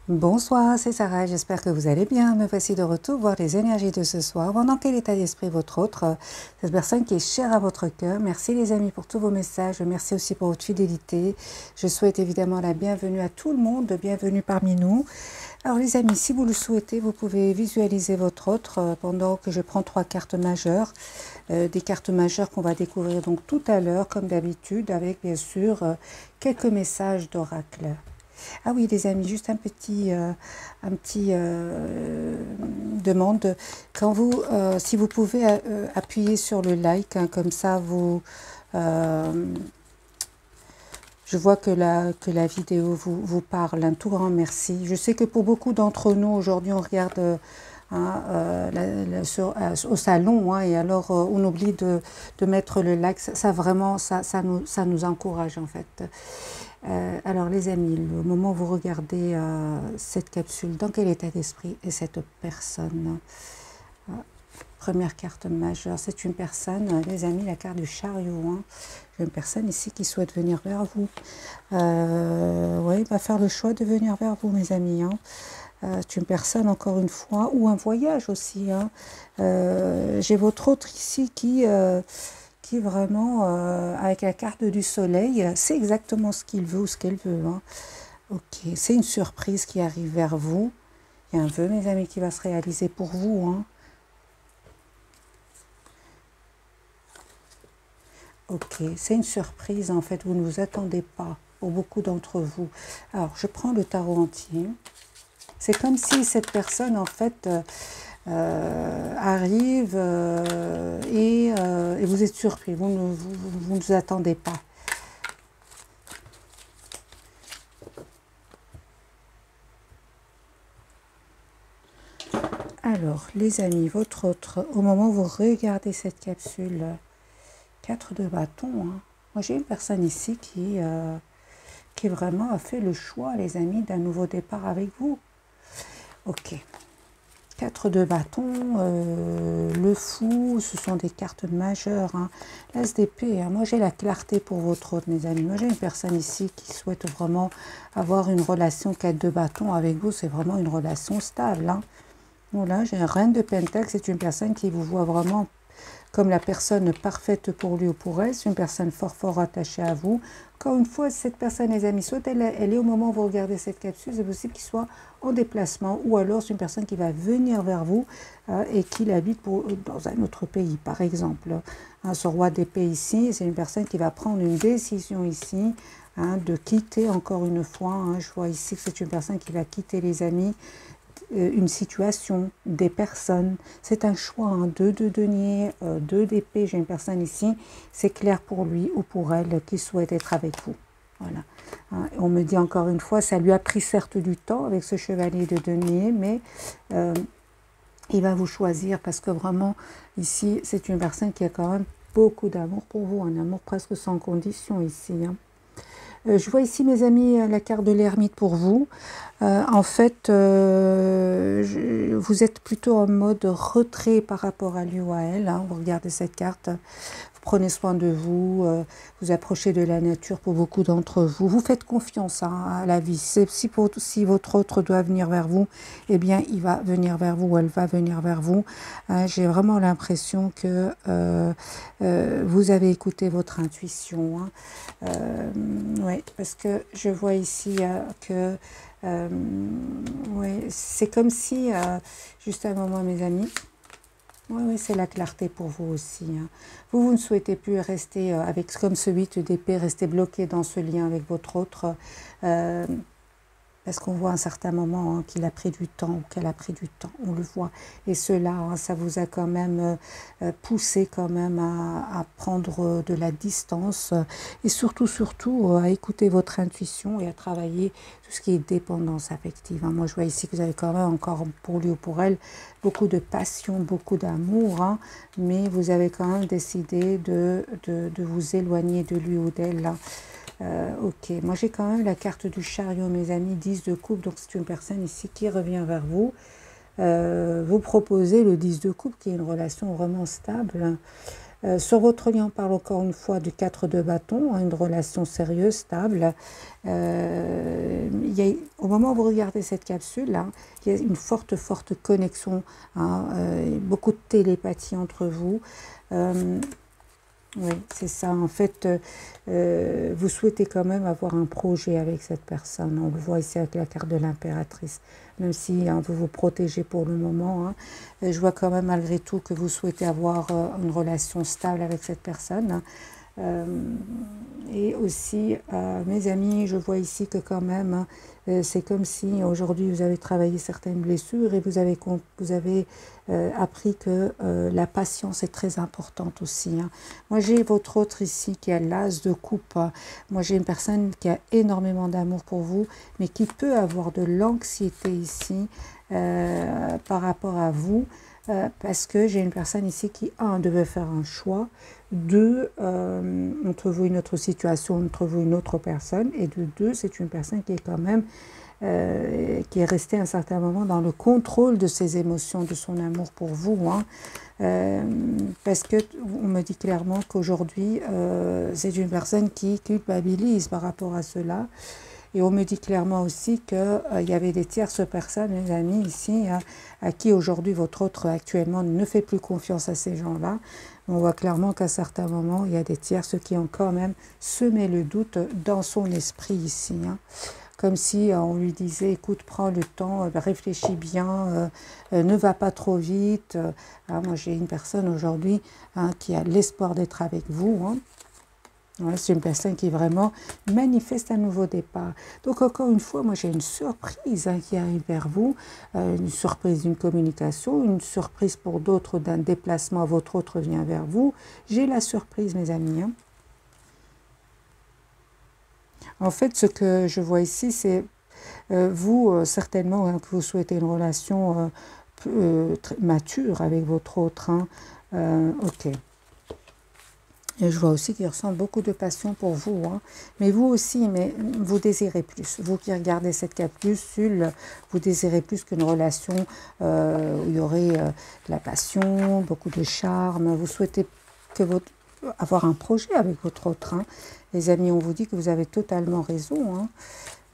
Bonsoir, c'est Sarah, j'espère que vous allez bien. Me voici de retour voir les énergies de ce soir. Voir dans quel état d'esprit votre autre, cette personne qui est chère à votre cœur. Merci les amis pour tous vos messages, merci aussi pour votre fidélité. Je souhaite évidemment la bienvenue à tout le monde, bienvenue parmi nous. Alors les amis, si vous le souhaitez, vous pouvez visualiser votre autre pendant que je prends 3 cartes majeures. Des cartes majeures qu'on va découvrir donc tout à l'heure, comme d'habitude, avec bien sûr quelques messages d'oracle. Ah oui, les amis, juste un petit demande. Quand vous, si vous pouvez appuyer sur le like, hein, comme ça, je vois que la vidéo vous parle. Un tout grand merci. Je sais que pour beaucoup d'entre nous, aujourd'hui, on regarde au salon, hein, et alors on oublie de mettre le like. Ça vraiment, ça nous encourage en fait. Alors les amis, au moment où vous regardez cette capsule, dans quel état d'esprit est cette personne? Première carte majeure, c'est une personne, les amis, la carte du chariot. Hein. J'ai une personne ici qui souhaite venir vers vous. Oui, il va faire le choix de venir vers vous, mes amis. Hein. C'est une personne, encore une fois, ou un voyage aussi. Hein. J'ai votre autre ici qui vraiment, avec la carte du soleil, c'est exactement ce qu'il veut ou ce qu'elle veut. Hein. Ok, c'est une surprise qui arrive vers vous. Il y a un vœu, mes amis, qui va se réaliser pour vous. Hein. Ok, c'est une surprise, en fait, vous ne vous attendez pas, pour beaucoup d'entre vous. Alors, je prends le tarot entier. C'est comme si cette personne, en fait, arrive et vous êtes surpris, vous ne vous attendez pas. Alors, les amis, votre autre, au moment où vous regardez cette capsule, 4 de bâton, hein. Moi j'ai une personne ici qui vraiment a fait le choix, les amis, d'un nouveau départ avec vous. Ok. 4 de bâton, le fou, ce sont des cartes majeures. Hein. L'as d'épée, hein. Moi j'ai la clarté pour votre autre, mes amis. Moi j'ai une personne ici qui souhaite vraiment avoir une relation 4 de bâton avec vous. C'est vraiment une relation stable. Hein. Voilà, j'ai un reine de pentacle, c'est une personne qui vous voit vraiment comme la personne parfaite pour lui ou pour elle. C'est une personne fort attachée à vous. Encore une fois, cette personne, les amis, soit elle est au moment où vous regardez cette capsule, c'est possible qu'il soit en déplacement, ou alors c'est une personne qui va venir vers vous et qui habite dans un autre pays, par exemple. Hein, ce roi d'épée ici, c'est une personne qui va prendre une décision ici, hein, de quitter encore une fois. Hein, je vois ici que c'est une personne qui va quitter les amis, une situation, des personnes. C'est un choix, hein, 2 de denier, 2 d'épée. J'ai une personne ici, c'est clair pour lui ou pour elle qui souhaite être avec vous. Voilà. Hein, on me dit encore une fois, ça lui a pris certes du temps avec ce chevalier de denier, mais il va vous choisir parce que vraiment, ici, c'est une personne qui a quand même beaucoup d'amour pour vous, un amour presque sans condition ici. Hein. Je vois ici, mes amis, la carte de l'ermite pour vous. En fait, vous êtes plutôt en mode retrait par rapport à lui ou à elle. Hein. Vous regardez cette carte, vous prenez soin de vous, vous approchez de la nature pour beaucoup d'entre vous. Vous faites confiance, hein, à la vie. Si votre autre doit venir vers vous, eh bien, il va venir vers vous ou elle va venir vers vous. J'ai vraiment l'impression que vous avez écouté votre intuition. Hein. Oui, parce que je vois ici que ouais, c'est comme si, juste un moment, mes amis, oui, c'est la clarté pour vous aussi. Hein. Vous ne souhaitez plus rester avec, comme ce 8 d'épée, rester bloqué dans ce lien avec votre autre. Parce qu'on voit à un certain moment, hein, qu'il a pris du temps ou qu'elle a pris du temps, on le voit. Et cela, hein, ça vous a quand même poussé quand même à prendre de la distance et surtout à écouter votre intuition et à travailler tout ce qui est dépendance affective. Hein. Moi, je vois ici que vous avez quand même encore pour lui ou pour elle beaucoup de passion, beaucoup d'amour, hein, mais vous avez quand même décidé de vous éloigner de lui ou d'elle. Hein. Ok, moi j'ai quand même la carte du chariot, mes amis, 10 de coupe, donc c'est une personne ici qui revient vers vous. Vous proposez le 10 de coupe, qui est une relation vraiment stable. Sur votre lien, on parle encore une fois du 4 de bâton, hein, une relation sérieuse, stable. Au moment où vous regardez cette capsule, hein, il y a une forte connexion, hein, beaucoup de télépathie entre vous. Oui, c'est ça. En fait, vous souhaitez quand même avoir un projet avec cette personne. On le voit ici avec la carte de l'impératrice. Même si hein, vous vous protégez pour le moment, hein, je vois quand même malgré tout que vous souhaitez avoir une relation stable avec cette personne. Et aussi, mes amis, je vois ici que quand même, c'est comme si aujourd'hui vous avez travaillé certaines blessures et vous avez appris que la patience est très importante aussi. Hein. Moi, j'ai votre autre ici qui a l'as de coupe. Moi, j'ai une personne qui a énormément d'amour pour vous, mais qui peut avoir de l'anxiété ici par rapport à vous. Parce que j'ai une personne ici qui, un, devait faire un choix, deux, entre vous une autre situation, entre vous une autre personne, et de deux, c'est une personne qui est quand même, qui est restée un certain moment dans le contrôle de ses émotions, de son amour pour vous, hein. Parce que on me dit clairement qu'aujourd'hui, c'est une personne qui culpabilise par rapport à cela. Et on me dit clairement aussi qu'il y avait des tierces personnes, mes amis, ici, à qui aujourd'hui votre autre actuellement ne fait plus confiance à ces gens-là. On voit clairement qu'à certains moments, il y a des tierces qui ont quand même semé le doute dans son esprit ici. Hein. Comme si on lui disait, écoute, prends le temps, réfléchis bien, ne va pas trop vite. Hein, moi, j'ai une personne aujourd'hui hein, qui a l'espoir d'être avec vous. Hein. Ouais, c'est une personne qui vraiment manifeste un nouveau départ. Donc encore une fois, moi j'ai une surprise hein, qui arrive vers vous, une surprise d'une communication, une surprise pour d'autres d'un déplacement, votre autre vient vers vous. J'ai la surprise mes amis. Hein. En fait, ce que je vois ici, c'est vous, certainement, hein, que vous souhaitez une relation mature avec votre autre. Hein. Ok. Et je vois aussi qu'il ressent beaucoup de passion pour vous. Hein. Mais vous aussi, mais vous désirez plus. Vous qui regardez cette capsule, vous désirez plus qu'une relation où il y aurait de la passion, beaucoup de charme. Vous souhaitez que avoir un projet avec votre autre. Hein. Les amis, on vous dit que vous avez totalement raison. Hein.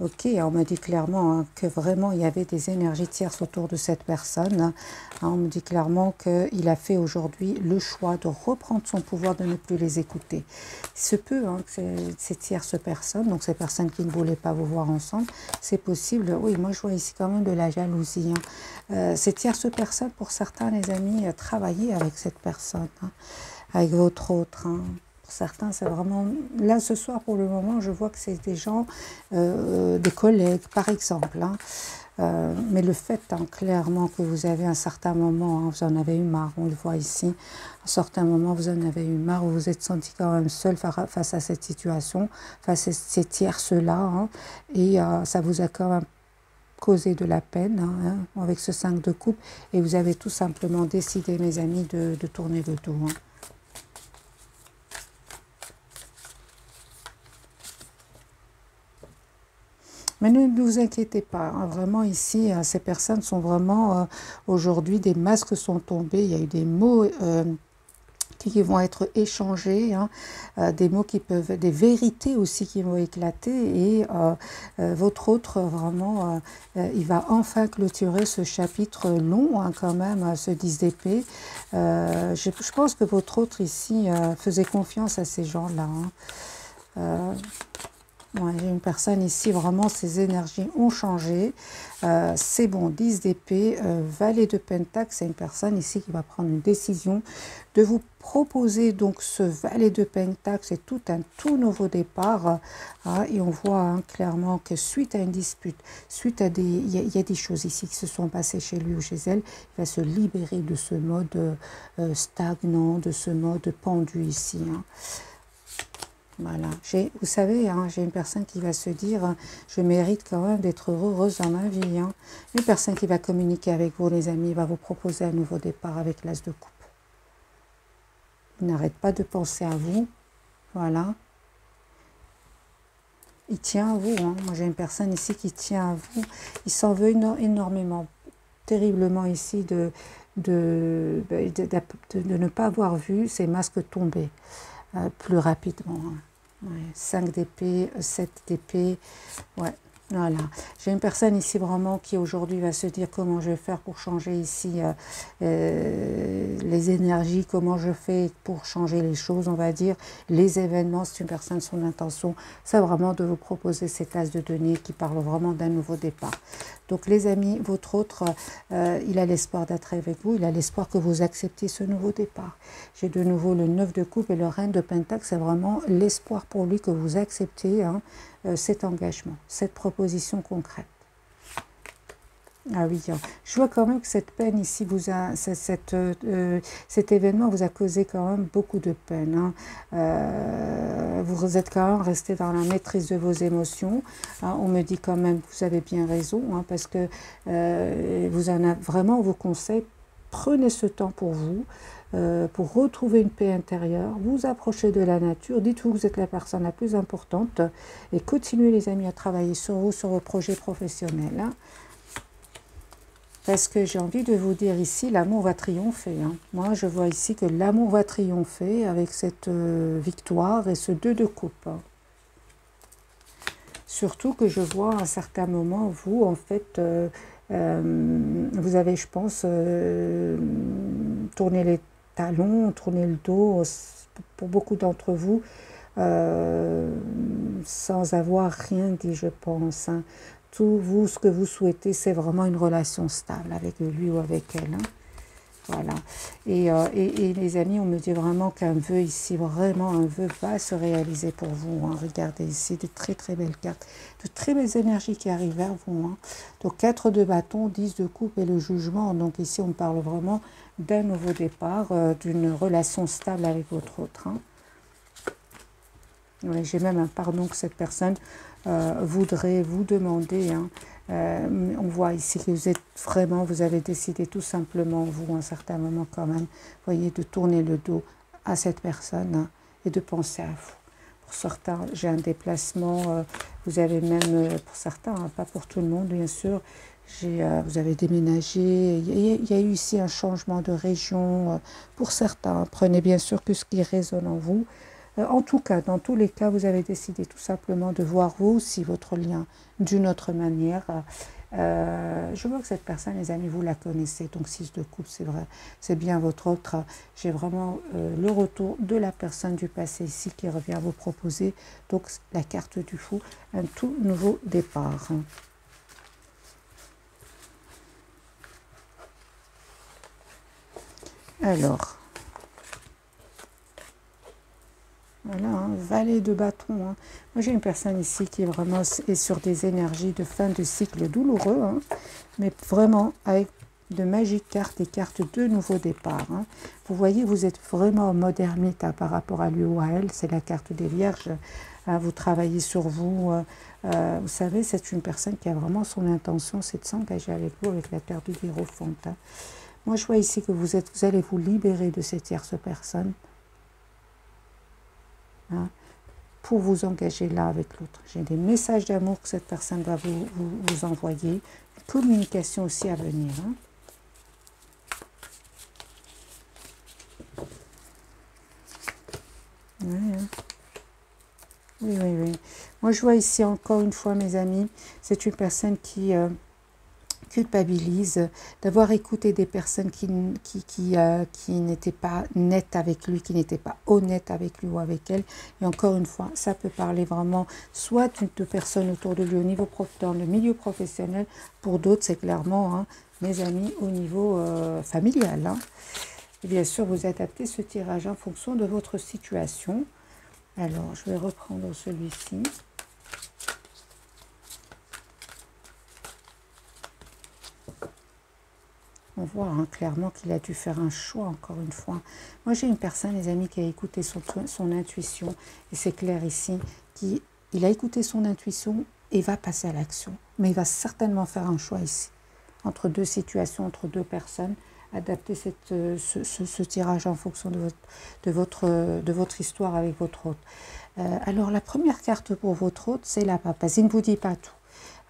Ok, on m'a dit clairement hein, que vraiment il y avait des énergies tierces autour de cette personne. Hein, on me dit clairement qu'il a fait aujourd'hui le choix de reprendre son pouvoir, de ne plus les écouter. Il se peut hein, que ces tierces personnes, donc ces personnes qui ne voulaient pas vous voir ensemble, c'est possible. Oui, moi je vois ici quand même de la jalousie. Hein. Ces tierces personnes, pour certains les amis, travailler avec cette personne, hein, avec votre autre. Hein. Certains, c'est vraiment... Là, ce soir, pour le moment, je vois que c'est des gens, des collègues, par exemple. Hein. Mais le fait, hein, clairement, que vous avez un certain moment, hein, vous en avez eu marre, on le voit ici, un certain moment, vous en avez eu marre, vous vous êtes senti quand même seul face à cette situation, face à ces tierces-là, hein, et ça vous a quand même causé de la peine, hein, avec ce 5 de coupe, et vous avez tout simplement décidé, mes amis, de tourner le dos. Hein. Mais ne vous inquiétez pas, hein, vraiment ici, ces personnes sont vraiment, aujourd'hui, des masques sont tombés, il y a eu des mots qui vont être échangés, hein, des mots qui peuvent, des vérités aussi qui vont éclater et votre autre, vraiment, il va enfin clôturer ce chapitre long, hein, quand même, ce 10 d'épée. Je pense que votre autre ici faisait confiance à ces gens-là. Hein. Ouais, j'ai une personne ici, vraiment, ses énergies ont changé. C'est bon, 10 d'épée, valet de pentacle, c'est une personne ici qui va prendre une décision de vous proposer donc ce valet de pentacle, c'est tout nouveau départ. Hein, et on voit hein, clairement que suite à une dispute, suite à il y a des choses ici qui se sont passées chez lui ou chez elle, il va se libérer de ce mode stagnant, de ce mode pendu ici. Hein. Voilà. Vous savez, hein, j'ai une personne qui va se dire je mérite quand même d'être heureuse dans ma vie. Hein. Une personne qui va communiquer avec vous, les amis, va vous proposer un nouveau départ avec l'as de coupe. Il n'arrête pas de penser à vous. Voilà. Il tient à vous. Hein. Moi, j'ai une personne ici qui tient à vous. Il s'en veut énormément. terriblement ici de ne pas avoir vu ces masques tomber plus rapidement. Hein. Ouais, 5 d'épée, 7 d'épée, ouais. Voilà, j'ai une personne ici vraiment qui aujourd'hui va se dire comment je vais faire pour changer ici les énergies, comment je fais pour changer les choses, on va dire, les événements. C'est une personne, son intention, c'est vraiment de vous proposer cet as de denier qui parle vraiment d'un nouveau départ. Donc les amis, votre autre, il a l'espoir d'être avec vous, il a l'espoir que vous acceptiez ce nouveau départ. J'ai de nouveau le 9 de coupe et le reine de pentacle, c'est vraiment l'espoir pour lui que vous acceptiez hein, cet engagement, cette proposition concrète. Ah oui, je vois quand même que cette peine ici, cet événement vous a causé quand même beaucoup de peine. Hein. Vous êtes quand même resté dans la maîtrise de vos émotions. Hein. On me dit quand même que vous avez bien raison, hein, parce que vous en avez vraiment vos conseils. Prenez ce temps pour vous, pour retrouver une paix intérieure, vous approchez de la nature, dites-vous que vous êtes la personne la plus importante et continuez les amis à travailler sur vous, sur vos projets professionnels. Hein. Parce que j'ai envie de vous dire ici, l'amour va triompher. Hein. Moi, je vois ici que l'amour va triompher avec cette victoire et ce 2 de coupe. Hein. Surtout que je vois à un certain moment, vous, en fait, vous avez, je pense, tourné les talons, tourné le dos, pour beaucoup d'entre vous, sans avoir rien dit, je pense. Hein. Tout vous, ce que vous souhaitez, c'est vraiment une relation stable avec lui ou avec elle. Hein. Voilà. Et les amis, on me dit vraiment qu'un vœu ici, vraiment un vœu va se réaliser pour vous. Hein. Regardez ici, de très très belles cartes, de très belles énergies qui arrivent vers vous. Hein. Donc 4 de bâton, 10 de coupe et le jugement. Donc ici, on parle vraiment d'un nouveau départ, d'une relation stable avec votre autre. Hein. Ouais, j'ai même un pardon que cette personne voudrait vous demander. Hein. On voit ici que vous êtes vraiment, vous avez décidé tout simplement, vous, à un certain moment quand même, voyez, de tourner le dos à cette personne hein, et de penser à vous. Pour certains, j'ai un déplacement, vous avez même, pour certains, hein, pas pour tout le monde bien sûr, vous avez déménagé, il y a eu ici un changement de région, pour certains, prenez bien sûr que ce qui résonne en vous. En tout cas, dans tous les cas, vous avez décidé tout simplement de voir vous aussi votre lien d'une autre manière. Je vois que cette personne, les amis, vous la connaissez. Donc 6 de coupe, c'est vrai, c'est bien votre autre. J'ai vraiment le retour de la personne du passé ici qui revient vous proposer. Donc la carte du fou, un tout nouveau départ. Alors... Voilà, hein, valet de bâton. Hein. Moi, j'ai une personne ici qui vraiment est sur des énergies de fin de cycle douloureux, hein, mais vraiment avec de magiques cartes et cartes de nouveau départ. Hein. Vous voyez, vous êtes vraiment en mode ermite hein, par rapport à lui ou à elle. C'est la carte des vierges. Hein, vous travaillez sur vous. Vous savez, c'est une personne qui a vraiment son intention, c'est de s'engager avec vous avec la carte du Hiérophante. Hein. Moi, je vois ici que vous allez vous libérer de cette tierce personne. Hein, pour vous engager là avec l'autre. J'ai des messages d'amour que cette personne va vous envoyer. Une communication aussi à venir. Hein. Ouais, hein. Oui, oui, oui. Moi, je vois ici encore une fois, mes amis, c'est une personne qui... culpabilise d'avoir écouté des personnes qui n'étaient pas nettes avec lui, qui n'étaient pas honnêtes avec lui ou avec elle. Et encore une fois, ça peut parler vraiment soit de personnes autour de lui au niveau dans le milieu professionnel, pour d'autres, c'est clairement, hein, mes amis, au niveau familial. Hein. Et bien sûr, vous adaptez ce tirage en fonction de votre situation. Alors, je vais reprendre celui-ci. On voit hein, clairement qu'il a dû faire un choix, encore une fois. Moi, j'ai une personne, les amis, qui a écouté son intuition. Et c'est clair ici, il a écouté son intuition et va passer à l'action. Mais il va certainement faire un choix ici. Entre deux situations, entre deux personnes. Adapter ce tirage en fonction de votre histoire avec votre hôte. Alors, la première carte pour votre hôte, c'est la papazie. Il ne vous dit pas tout.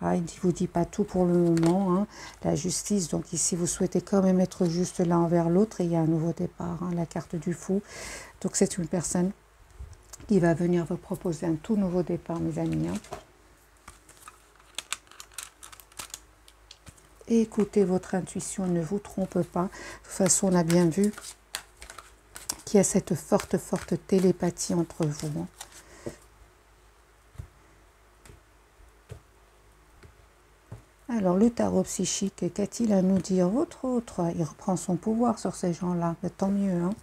Ah, il ne vous dit pas tout pour le moment, hein. La justice, donc ici, vous souhaitez quand même être juste l'un envers l'autre et il y a un nouveau départ, hein, la carte du fou. Donc, c'est une personne qui va venir vous proposer un tout nouveau départ, mes amis, hein. Écoutez votre intuition, ne vous trompe pas. De toute façon, on a bien vu qu'il y a cette forte télépathie entre vous, hein. Alors, le tarot psychique, qu'a-t-il à nous dire? Votre autre, il reprend son pouvoir sur ces gens-là. Tant mieux, hein.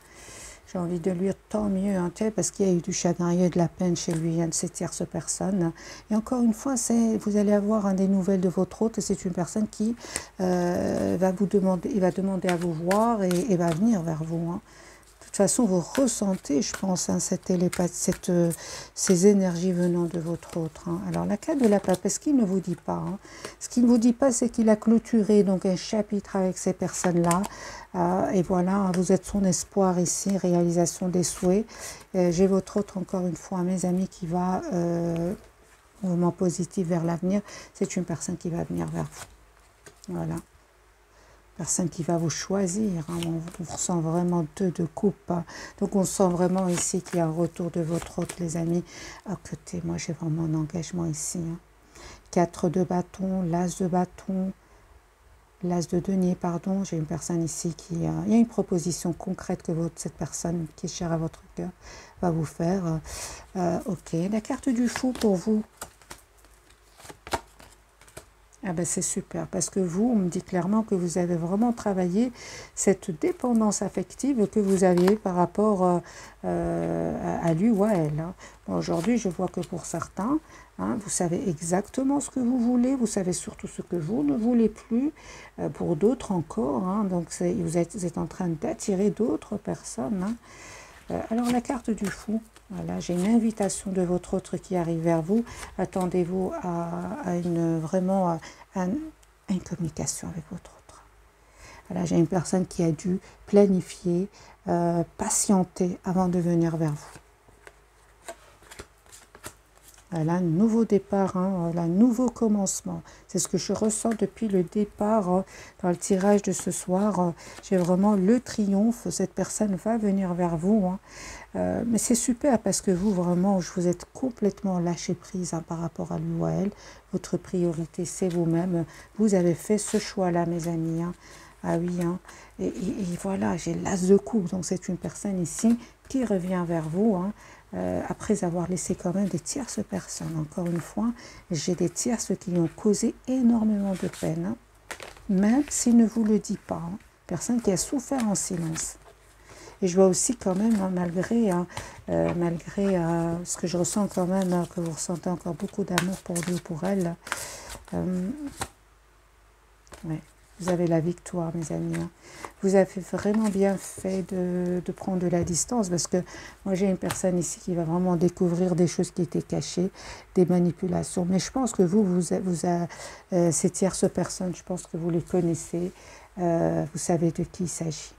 J'ai envie de lui dire tant mieux, hein, parce qu'il y a eu du chagrin, il y a eu de la peine chez lui, de ces tierces personnes. Et encore une fois, vous allez avoir des nouvelles de votre hôte, et c'est une personne qui va vous demander, il va demander à vous voir et va venir vers vous, hein. De toute façon, vous ressentez, je pense, hein, cette télépathie, ces énergies venant de votre autre, hein. Alors, la carte de la papesse, ce qu'il ne vous dit pas, hein, ce qu'il ne vous dit pas, c'est qu'il a clôturé donc un chapitre avec ces personnes-là. Et voilà, vous êtes son espoir ici, réalisation des souhaits. J'ai votre autre, encore une fois, mes amis, qui va, mouvement positif vers l'avenir. C'est une personne qui va venir vers vous. Voilà. Personne qui va vous choisir, hein. On ressent vraiment deux de coupe, hein. Donc on sent vraiment ici qu'il y a un retour de votre hôte, les amis. À côté, moi j'ai vraiment un engagement ici, hein. 4 de bâton, l'as de bâton, l'as de denier, pardon. J'ai une personne ici qui... il y a une proposition concrète que cette personne qui est chère à votre cœur va vous faire. Ok, la carte du fou pour vous. Ah ben c'est super, parce que vous, on me dit clairement que vous avez vraiment travaillé cette dépendance affective que vous aviez par rapport à lui ou à elle, hein. Bon, aujourd'hui, je vois que pour certains, hein, vous savez exactement ce que vous voulez, vous savez surtout ce que vous ne voulez plus, pour d'autres encore, hein, donc vous êtes en train d'attirer d'autres personnes, hein. Alors la carte du fou, voilà, j'ai une invitation de votre autre qui arrive vers vous. Attendez-vous à une communication avec votre autre. Voilà, j'ai une personne qui a dû planifier, patienter avant de venir vers vous. Voilà, nouveau départ, hein, voilà, nouveau commencement. C'est ce que je ressens depuis le départ, dans le tirage de ce soir. J'ai vraiment le triomphe. Cette personne va venir vers vous, hein. Mais c'est super parce que vous, vraiment, vous êtes complètement lâché prise, hein, par rapport à lui ou à elle. Votre priorité, c'est vous-même. Vous avez fait ce choix-là, mes amis, hein. Ah oui, hein. Et voilà, j'ai l'as de coupe. Donc, c'est une personne ici qui revient vers vous, hein. Après avoir laissé quand même des tierces personnes. Encore une fois, j'ai des tierces qui lui ont causé énormément de peine, hein, même s'il ne vous le dit pas, hein. Personne qui a souffert en silence. Et je vois aussi quand même, hein, malgré ce que je ressens quand même, hein, que vous ressentez encore beaucoup d'amour pour lui ou pour elle. Ouais. Vous avez la victoire, mes amis, hein. Vous avez vraiment bien fait de prendre de la distance, parce que moi, j'ai une personne ici qui va vraiment découvrir des choses qui étaient cachées, des manipulations. Mais je pense que ces tierces personnes, je pense que vous les connaissez, vous savez de qui il s'agit.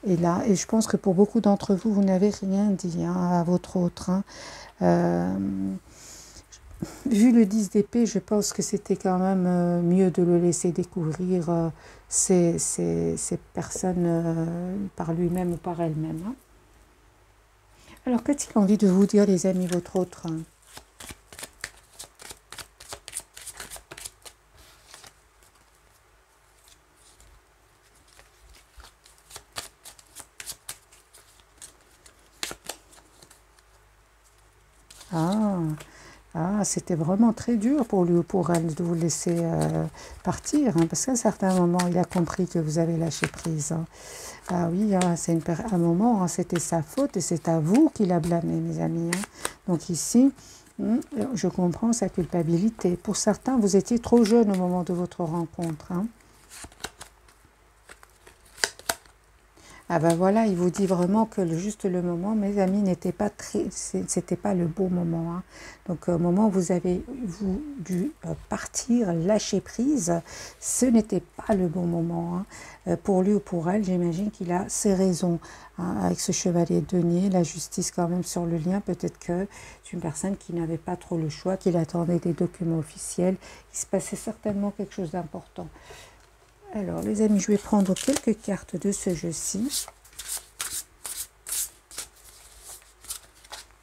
Et je pense que pour beaucoup d'entre vous, vous n'avez rien dit, hein, à votre autre, hein. Vu le 10 d'épée, je pense que c'était quand même mieux de le laisser découvrir ces personnes par lui-même ou par elle-même, hein. Alors, qu'a-t-il envie de vous dire, les amis, votre autre, hein? C'était vraiment très dur pour lui ou pour elle de vous laisser partir, hein, parce qu'à un certain moment, il a compris que vous avez lâché prise, hein. Ah oui, hein, un moment, hein, c'était sa faute et c'est à vous qu'il a blâmé, mes amis, hein. Donc ici, je comprends sa culpabilité. Pour certains, vous étiez trop jeune au moment de votre rencontre, hein. Ah ben voilà, il vous dit vraiment que juste le moment, mes amis, n'était pas très, c'était pas le beau moment. Hein. Donc au moment où vous avez dû partir, lâcher prise, ce n'était pas le bon moment. Hein. Pour lui ou pour elle, j'imagine qu'il a ses raisons. Hein, avec ce chevalier de denier, la justice quand même sur le lien, peut-être que c'est une personne qui n'avait pas trop le choix, qu'il attendait des documents officiels. Il se passait certainement quelque chose d'important. Alors les amis, je vais prendre quelques cartes de ce jeu-ci.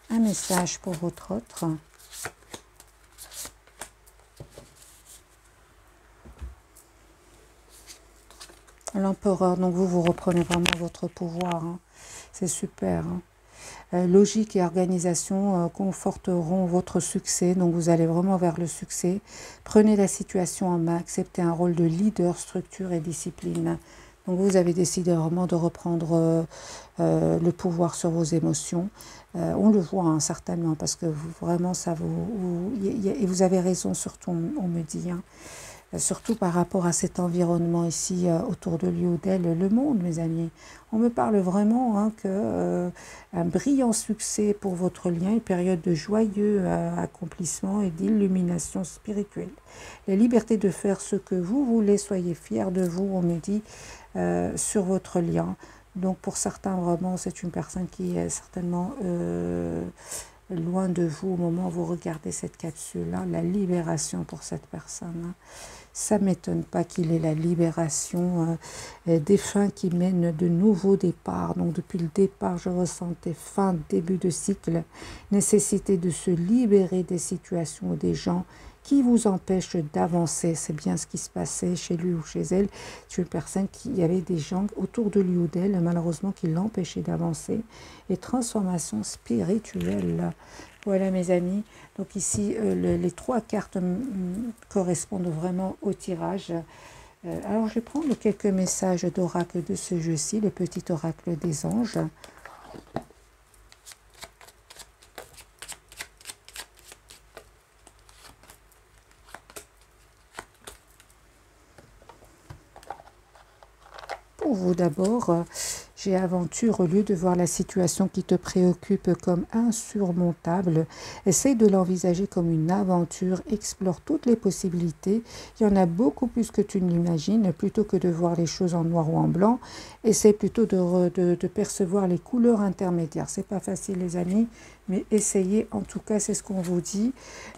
Un message pour votre autre. L'empereur, donc vous reprenez vraiment votre pouvoir. Hein. C'est super. Hein. Logique et organisation conforteront votre succès. Donc vous allez vraiment vers le succès. Prenez la situation en main. Acceptez un rôle de leader, structure et discipline. Donc vous avez décidé vraiment de reprendre le pouvoir sur vos émotions. On le voit hein, certainement parce que vraiment ça et vous avez raison surtout on me dit. Hein. Surtout par rapport à cet environnement ici autour de lui ou d'elle, le monde, mes amis. On me parle vraiment hein, que un brillant succès pour votre lien, une période de joyeux accomplissement et d'illumination spirituelle. La liberté de faire ce que vous voulez, soyez fiers de vous, on me dit, sur votre lien. Donc pour certains, vraiment, c'est une personne qui est certainement loin de vous au moment où vous regardez cette capsule-là, la libération pour cette personne. Hein. Ça ne m'étonne pas qu'il ait la libération des fins qui mènent de nouveaux départs. Donc depuis le départ, je ressentais fin, début de cycle, nécessité de se libérer des situations ou des gens qui vous empêchent d'avancer. C'est bien ce qui se passait chez lui ou chez elle. C'est une personne il y avait des gens autour de lui ou d'elle, malheureusement, qui l'empêchaient d'avancer. Et transformation spirituelle. Voilà mes amis, donc ici les trois cartes correspondent vraiment au tirage. Alors je vais prendre quelques messages d'oracle de ce jeu-ci, le petit oracle des anges. Pour vous d'abord, j'ai aventure, au lieu de voir la situation qui te préoccupe comme insurmontable, essaye de l'envisager comme une aventure, explore toutes les possibilités. Il y en a beaucoup plus que tu ne l'imagines, plutôt que de voir les choses en noir ou en blanc. Essaye plutôt de percevoir les couleurs intermédiaires. C'est pas facile les amis, mais essayez, en tout cas c'est ce qu'on vous dit.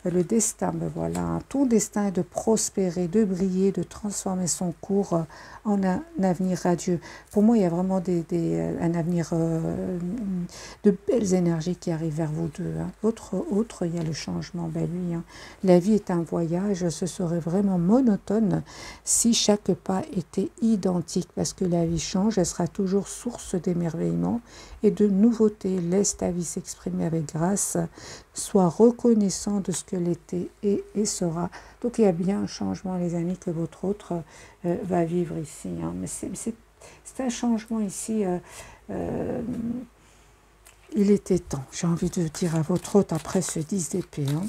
Le destin, ben voilà, ton destin est de prospérer, de briller, de transformer son cours en un avenir radieux. Pour moi, il y a vraiment un avenir de belles énergies qui arrivent vers vous deux. Hein. Autre, il y a le changement. Ben oui, hein. La vie est un voyage, ce serait vraiment monotone si chaque pas était identique, parce que la vie change, elle sera toujours source d'émerveillement et de nouveautés. Laisse ta vie s'exprimer avec grâce, sois reconnaissant de ce que l'était et sera. Donc il y a bien un changement, les amis, que votre autre va vivre ici. Hein. Mais c'est un changement ici. Il était temps, j'ai envie de dire à votre autre, après ce 10 d'épée. Hein.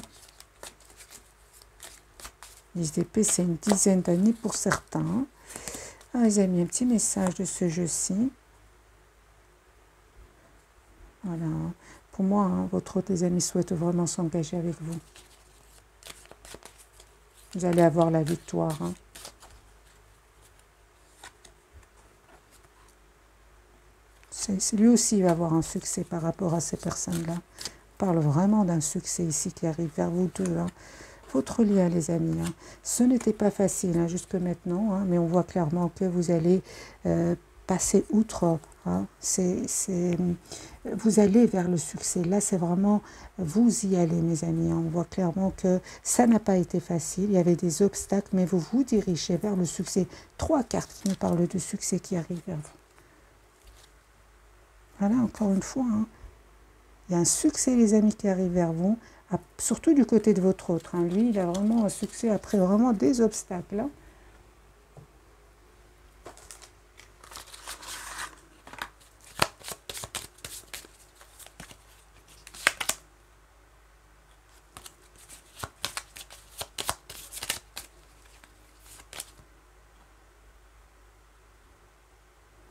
10 d'épée, c'est une dizaine d'années pour certains. Hein. Ah, les amis, un petit message de ce jeu-ci. Voilà. Pour moi, hein, votre autre, les amis, souhaite vraiment s'engager avec vous. Vous allez avoir la victoire. Hein. Lui aussi il va avoir un succès par rapport à ces personnes-là. On parle vraiment d'un succès ici qui arrive vers vous deux. Hein. Votre lien, les amis, hein. Ce n'était pas facile hein, jusque maintenant, hein, mais on voit clairement que vous allez passer outre. Hein. Vous allez vers le succès. Là, c'est vraiment, vous y allez, mes amis. Hein. On voit clairement que ça n'a pas été facile. Il y avait des obstacles, mais vous vous dirigez vers le succès. 3 cartes qui nous parlent de succès qui arrivent vers vous. Voilà, encore une fois, hein. Il y a un succès, les amis, qui arrive vers vous, surtout du côté de votre autre. Hein. Lui, il a vraiment un succès après vraiment des obstacles. Hein.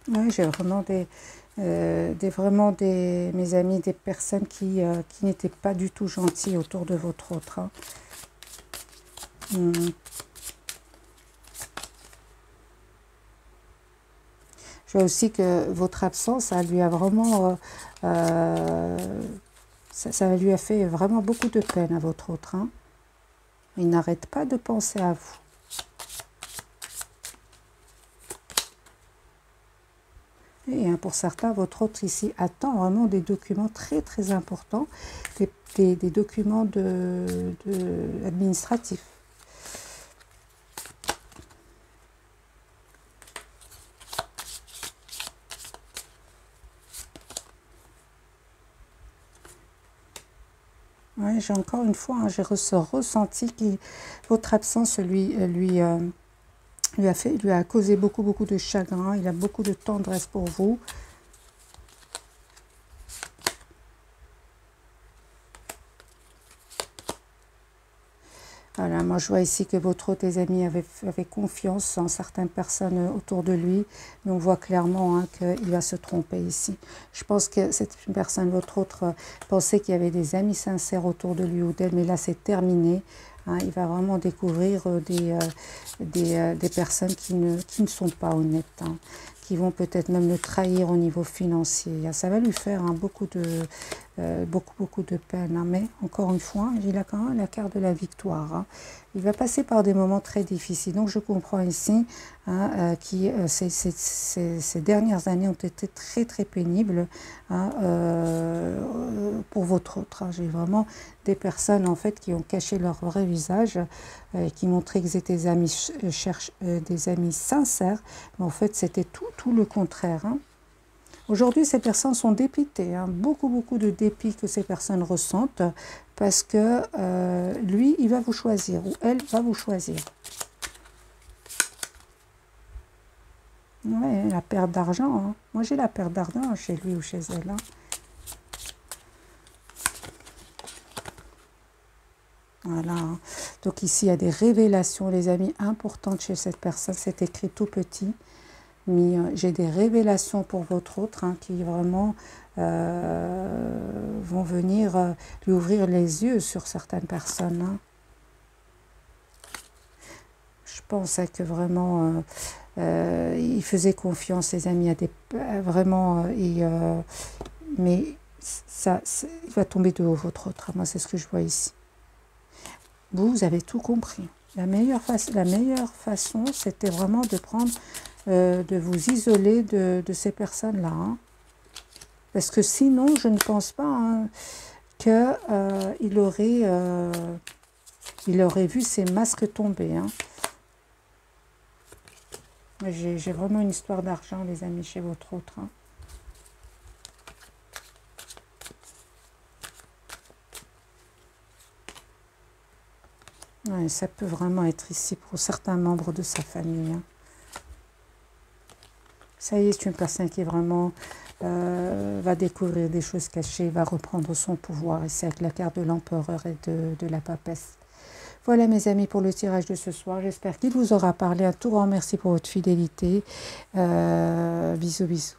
Oui, j'ai vraiment mes amis, des personnes qui n'étaient pas du tout gentilles autour de votre autre. Hein. Je vois aussi que votre absence, ça lui a vraiment, ça lui a fait vraiment beaucoup de peine à votre autre. Hein. Il n'arrête pas de penser à vous. Et hein, pour certains, votre autre ici attend vraiment des documents très très importants, des documents administratifs. Ouais, j'ai encore une fois, hein, j'ai ressenti que votre absence lui a causé beaucoup de chagrin. Il a beaucoup de tendresse pour vous. Voilà, moi je vois ici que votre autre amis avaient confiance en certaines personnes autour de lui, mais on voit clairement hein, qu'il va se tromper ici. Je pense que cette personne, votre autre, pensait qu'il y avait des amis sincères autour de lui ou d'elle, mais là c'est terminé. Hein, il va vraiment découvrir des personnes qui ne sont pas honnêtes, hein, qui vont peut-être même le trahir au niveau financier. Ça va lui faire hein, beaucoup de peine. Hein, mais encore une fois, il a quand même la carte de la victoire. Hein. Il va passer par des moments très difficiles. Donc je comprends ici hein, ces dernières années ont été très très pénibles hein, pour votre autre. Hein. J'ai vraiment des personnes en fait qui ont caché leur vrai visage, qui montraient qu'ils étaient des amis sincères, mais en fait c'était tout le contraire. Hein. Aujourd'hui, ces personnes sont dépitées, hein, beaucoup de dépit que ces personnes ressentent parce que lui, il va vous choisir ou elle va vous choisir. Ouais, la perte d'argent. Hein. Moi, j'ai la perte d'argent chez lui ou chez elle. Hein. Voilà. Donc ici, il y a des révélations, les amis, importantes chez cette personne. C'est écrit tout petit. Mais j'ai des révélations pour votre autre hein, qui vraiment vont venir lui ouvrir les yeux sur certaines personnes. Hein. Je pense que vraiment il faisait confiance, les amis, à des vraiment mais ça il va tomber de haut votre autre. Moi, c'est ce que je vois ici. Vous avez tout compris. La meilleure façon, c'était vraiment de prendre, de vous isoler de ces personnes-là. Hein. Parce que sinon, je ne pense pas hein, qu'il aurait vu ces masques tomber. Hein. J'ai vraiment une histoire d'argent, les amis, chez votre autre. Hein. Ouais, ça peut vraiment être ici pour certains membres de sa famille. Hein. Ça y est, c'est une personne qui vraiment va découvrir des choses cachées, va reprendre son pouvoir. Et c'est avec la carte de l'empereur et de la papesse. Voilà mes amis pour le tirage de ce soir. J'espère qu'il vous aura parlé. Un tout grand merci pour votre fidélité. Bisous, bisous.